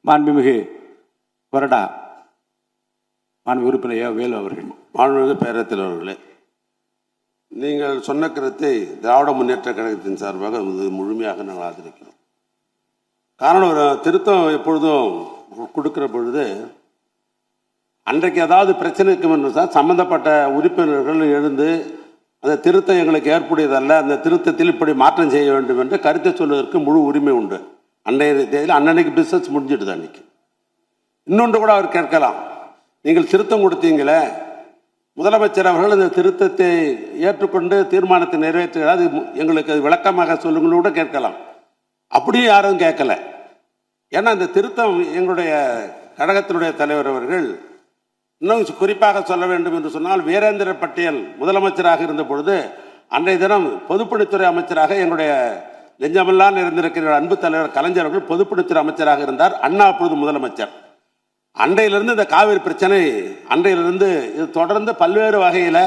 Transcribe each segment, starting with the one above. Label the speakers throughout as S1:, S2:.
S1: மாண்புமிகு கொறடா மாண்பு உறுப்பினர் வேலு அவர்கள்.
S2: மாண்புமிகு பேரவைத் அவர்களே, நீங்கள் சொன்ன கருத்தை திராவிட முன்னேற்ற கழகத்தின் சார்பாக முழுமையாக நாங்கள் ஆதரிக்கிறோம். காரணம், ஒரு திருத்தம் எப்பொழுதும் கொடுக்கிற பொழுது அன்றைக்கு ஏதாவது பிரச்சனை இருக்கும் என்று தான் சம்பந்தப்பட்ட உறுப்பினர்கள் எழுந்து அந்த திருத்தம் எங்களுக்கு ஏற்புடையதல்ல, அந்த திருத்தத்தில் இப்படி மாற்றம் செய்ய வேண்டும் என்று கருத்தை சொல்வதற்கு முழு உரிமை உண்டு. அன்றைய தேதியில் அன்னன்னைக்கு பிஸ்னஸ் முடிஞ்சிடுது. அன்னைக்கு இன்னொன்று கூட அவர் கேட்கலாம், நீங்கள் திருத்தம் கொடுத்தீங்களே, முதலமைச்சர் அவர்கள் இந்த திருத்தத்தை ஏற்றுக்கொண்டு தீர்மானத்தை நிறைவேற்றுகிறார், அது எங்களுக்கு அது விளக்கமாக சொல்லுங்கள் கூட கேட்கலாம். அப்படியும் யாரும் கேட்கல. ஏன்னா இந்த திருத்தம் எங்களுடைய கழகத்தினுடைய தலைவர் அவர்கள் இன்னும் குறிப்பாக சொல்ல வேண்டும் என்று சொன்னால், வீரேந்திர பட்டேல் முதலமைச்சராக இருந்த பொழுது அன்றைய தினம் பொதுப்பணித்துறை அமைச்சராக எங்களுடைய நெஞ்சமெல்லாம் இருந்திருக்கிற அன்பு தலைவர் கலைஞர் அவர்கள் பொதுப்பணித்துறை அமைச்சராக இருந்தார். அண்ணா அப்பொழுது முதலமைச்சர். அன்றையிலிருந்து இந்த காவிரி பிரச்சனை அன்றையிலிருந்து இது தொடர்ந்து பல்வேறு வகையில்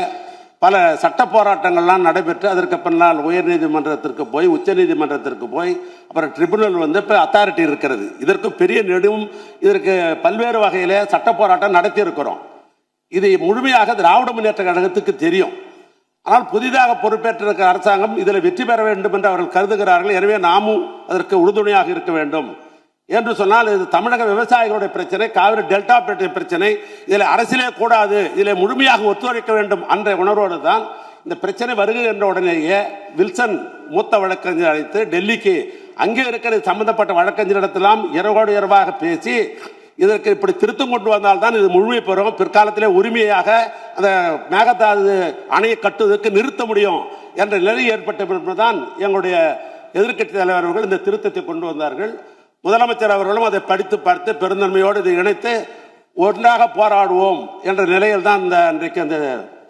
S2: பல சட்ட போராட்டங்கள்லாம் நடைபெற்று அதற்கு பின்னால் உயர்நீதிமன்றத்திற்கு போய் உச்சநீதிமன்றத்திற்கு போய் அப்புறம் ட்ரிபுனல் வந்து இப்போ அத்தாரிட்டி இருக்கிறது. இதற்கு பெரிய நெடும் இதற்கு பல்வேறு வகையில் சட்ட போராட்டம் நடத்தி இருக்கிறோம். இது முழுமையாக திராவிட முன்னேற்ற கழகத்துக்கு தெரியும். ஆனால் புதிதாக பொறுப்பேற்றிருக்கிற அரசாங்கம் இதில் வெற்றி பெற வேண்டும் என்று அவர்கள் கருதுகிறார்கள். எனவே நாமும் அதற்கு உறுதுணையாக இருக்க வேண்டும் என்று சொன்னால், இது தமிழக விவசாயிகளுடைய பிரச்சனை, காவிரி டெல்டா பிரச்சனை, இதில் அரசியலே கூடாது, இதில் முழுமையாக ஒத்துழைக்க வேண்டும் என்ற உணர்வோடு தான் இந்த பிரச்சனை வருகை என்ற உடனேயே வில்சன் மூத்த வழக்கறிஞர் அழைத்து டெல்லிக்கு அங்கே இருக்கிற சம்பந்தப்பட்ட வழக்கறிஞரிடத்தெல்லாம் இரவோடு இரவாக பேசி இதற்கு இப்படி திருத்தம் கொண்டு வந்தால்தான் இது முழுமை பெறும், பிற்காலத்திலே உரிமையாக அந்த மேகதாது அணையை கட்டுவதற்கு நிறுத்த முடியும் என்ற நிலை ஏற்பட்ட பின்புதான் எங்களுடைய எதிர்க்கட்சி தலைவர்கள் இந்த திருத்தத்தை கொண்டு வந்தார்கள். முதலமைச்சர் அவர்களும் அதை படித்து பார்த்து பெருந்தன்மையோடு இதை இணைத்து ஒன்றாக போராடுவோம் என்ற நிலையில் தான் இந்த அன்றைக்கு அந்த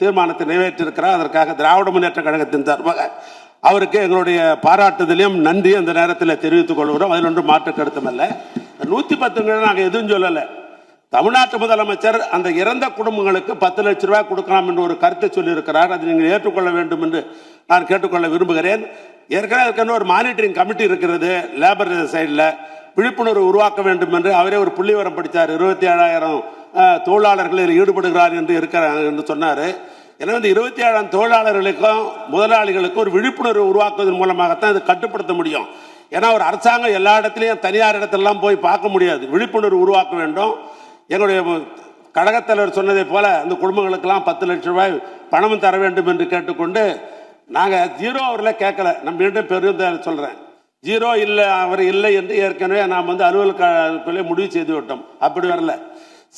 S2: தீர்மானத்தை நிறைவேற்றிருக்கிறார். அதற்காக திராவிட முன்னேற்ற கழகத்தின் சார்பாக அவருக்கு எங்களுடைய பாராட்டுதலையும் நன்றி அந்த நேரத்தில் தெரிவித்துக் கொள்கிறோம். அதில் ஒன்றும் மாற்று கருத்துமல்ல. 110 நாங்கள் எதுவும் சொல்லலை. தமிழ்நாட்டு முதலமைச்சர் அந்த இறந்த குடும்பங்களுக்கு 10 லட்சம் ரூபாய் கொடுக்கலாம் என்று ஒரு கருத்தை சொல்லியிருக்கிறார். அதை நீங்கள் ஏற்றுக்கொள்ள வேண்டும் என்று நான் கேட்டுக்கொள்ள விரும்புகிறேன். ஏற்கனவே ஒரு மானிட்டரிங் கமிட்டி இருக்கிறது லேபர் சைடில், விழிப்புணர்வு உருவாக்க வேண்டும் என்று அவரே ஒரு புள்ளிவரம் படித்தார். 27,000 தொழிலாளர்களில் ஈடுபடுகிறார் என்று இருக்கிறார் என்று சொன்னார். எனவே இந்த 27,000 தொழிலாளர்களுக்கும் முதலாளிகளுக்கும் ஒரு விழிப்புணர்வு உருவாக்குவதன் மூலமாகத்தான் இது கட்டுப்படுத்த முடியும். ஏன்னா ஒரு அரசாங்கம் எல்லா இடத்துலையும் தனியார் இடத்திலெல்லாம் போய் பார்க்க முடியாது. விழிப்புணர்வு உருவாக்க வேண்டும். எங்களுடைய கழகத்தலைவர் சொன்னதை போல அந்த குடும்பங்களுக்கெல்லாம் 10 லட்சம் ரூபாய் பணமும் தர வேண்டும் என்று கேட்டுக்கொண்டு, நாங்கள் ஜீரோ அவரில் கேட்கல. நான் மீண்டும் பெரிய சொல்கிறேன், ஜீரோ இல்லை அவர் இல்லை என்று ஏற்கனவே நாம் வந்து அலுவலகத்திலே முடிவு செய்து விட்டோம். அப்படி வரல.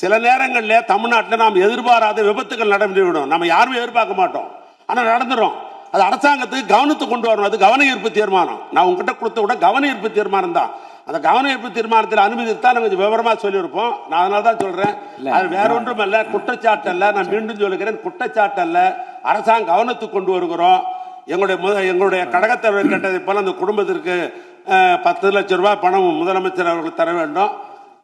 S2: சில நேரங்களில் தமிழ்நாட்டில் நாம் எதிர்பாராத விபத்துகள் நடந்துவிடும். நம்ம யாருமே எதிர்பார்க்க மாட்டோம், ஆனால் நடந்துடும். அது அரசாங்கத்துக்கு கவனத்துக்கு கொண்டு வரணும். அது கவன ஈர்ப்பு தீர்மானம். நான் உங்ககிட்ட கொடுத்த விட கவன ஈர்ப்பு தீர்மானம் தான். அந்த கவன ஈர்ப்பு தீர்மானத்தில் அனுமதித்தான் நாங்கள் கொஞ்சம் விவரமாக சொல்லியிருப்போம். நான் அதனால தான் சொல்கிறேன், அது வேற ஒன்றும் அல்ல, குற்றச்சாட்டு அல்ல. நான் மீண்டும் சொல்லுகிறேன், குற்றச்சாட்டு அல்ல. அரசாங்கம் கவனத்துக்கு கொண்டு வருகிறோம். எங்களுடைய கழகத்தலைவர் கேட்டதை போல அந்த குடும்பத்திற்கு 10 லட்சம் ரூபாய் பணம் முதலமைச்சர் அவர்கள் தர வேண்டும்.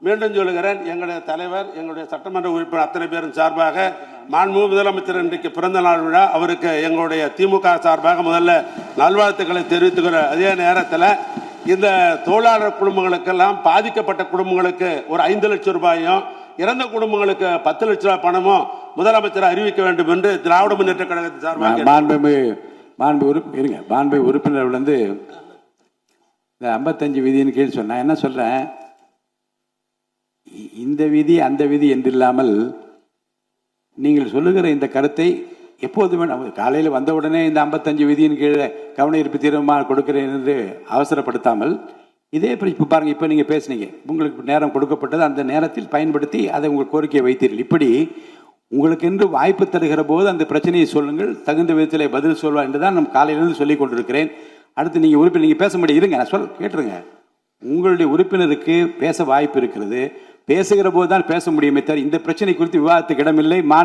S2: மீண்டும் சொல்லுகிறேன், எங்களுடைய தலைவர், எங்களுடைய சட்டமன்ற உறுப்பினர் அத்தனை பேரும் சார்பாக மாண்புமிகு முதலமைச்சர் இன்றைக்கு பிறந்த நாள் விழா, அவருக்கு எங்களுடைய திமுக சார்பாக முதல்ல நல்வாழ்த்துக்களை தெரிவித்துக்கிற அதே நேரத்தில் இந்த தொழிலாளர் குடும்பங்களுக்கெல்லாம் பாதிக்கப்பட்ட குடும்பங்களுக்கு ஒரு 5 லட்சம் ரூபாயும், இறந்த குடும்பங்களுக்கு 10 லட்சம் ரூபாய் பணமும் முதலமைச்சர் அறிவிக்க வேண்டும் என்று திராவிட முன்னேற்ற கழகத்தின் சார்பாக
S1: மாண்பு உறுப்பினர் வந்து இந்த 55 விதியின் கீழ் சொன்ன என்ன சொல்றேன், இந்த விதி அந்த விதி என்று இல்லாமல் நீங்கள் சொல்லுகிற இந்த கருத்தை எப்போதுமே காலையில் வந்தவுடனே இந்த 55 விதியின் கீழே கவன ஈர்ப்பு தீர்மானம் கொடுக்கிறேன் என்று அவசரப்படுத்தாமல், இதே இப்போ பாருங்கள், இப்போ நீங்கள் பேசுனீங்க, உங்களுக்கு நேரம் கொடுக்கப்பட்டது, அந்த நேரத்தில் பயன்படுத்தி அதை உங்கள் கோரிக்கையை வைத்தீர்கள். இப்படி உங்களுக்கு என்று வாய்ப்பு தருகிற போது அந்த பிரச்சனையை சொல்லுங்கள், தகுந்த விதத்தில் பதில் சொல்வார் என்று தான் நான் காலையிலிருந்து சொல்லிக் கொண்டிருக்கிறேன். அடுத்து நீங்கள் உறுப்பினர் நீங்கள் பேச முடியும், இருங்க நான் கேட்டுருங்க. உங்களுடைய உறுப்பினருக்கு பேச வாய்ப்பு இருக்கிறது, பேசுகிற போது தான் பேச முடியுமே தவிர இந்த பிரச்சனை குறித்து விவாதத்துக்கு இடமில்லை.